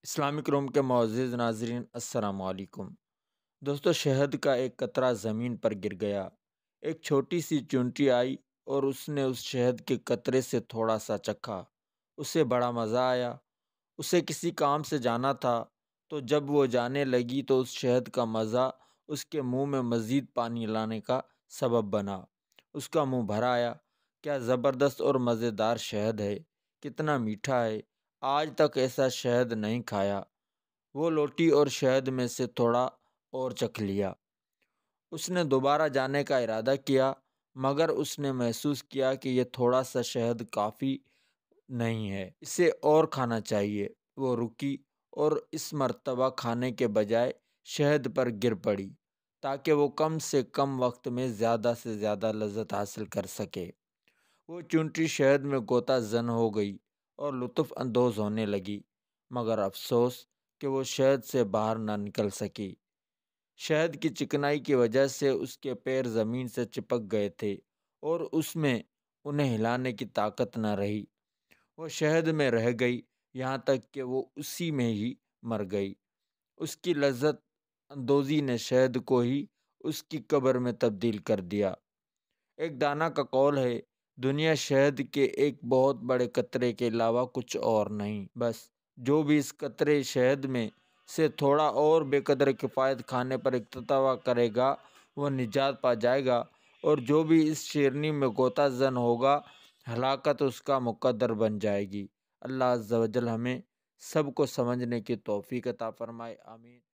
Islamic روم کے معزز ناظرین السلام علیکم۔ دوستو، شہد کا ایک قطرہ زمین پر گر گیا۔ ایک چھوٹی سی چونٹی آئی اور اس نے اس شہد کے قطرے سے تھوڑا سا چکھا۔ اسے بڑا مزہ آیا۔ اسے کسی کام سے جانا تھا، تو جب وہ جانے لگی تو اس شہد کا مزہ اس کے منہ میں مزید پانی لانے کا سبب بنا۔ اس کا منہ بھر آیا۔ کیا زبردست اور مزیدار شہد ہے! کتنا میٹھا ہے! آج تک ایسا شہد نہیں کھایا۔ وہ لوٹی اور شہد میں سے تھوڑا اور چکھ لیا۔ اس نے دوبارہ جانے کا ارادہ کیا، مگر اس نے محسوس کیا کہ یہ تھوڑا سا شہد کافی نہیں ہے، اسے اور کھانا چاہیے۔ وہ رکی اور اس مرتبہ کھانے کے بجائے شہد پر گر پڑی تاکہ وہ کم سے کم وقت میں زیادہ سے زیادہ لذت حاصل کر سکے۔ وہ چونٹی شہد میں غوطہ زن ہو گئی اور لطف اندوز ہونے لگی، مگر افسوس کہ وہ شہد سے باہر نہ نکل سکی۔ شہد کی چکنائی کی وجہ سے اس کے پیر زمین سے چپک گئے تھے اور اس میں انہیں ہلانے کی طاقت نہ رہی۔ وہ شہد میں رہ گئی یہاں تک کہ وہ اسی میں ہی مر گئی۔ اس کی لذت اندوزی نے شہد کو ہی اس کی قبر میں تبدیل کر دیا۔ ایک دانا کا قول ہے، دنیا شہد کے ایک بہت بڑے قطرے کے علاوہ کچھ اور نہیں۔ بس جو بھی اس قطرے شہد میں سے تھوڑا اور بے قدر کفایت کھانے پر اکتفا کرے گا وہ نجات پا جائے گا، اور جو بھی اس شیرنی میں غوطہ زن ہوگا ہلاکت اس کا مقدر بن جائے گی۔ اللہ عز و جل ہمیں سب کو سمجھنے کی توفیق عطا فرمائے، آمین۔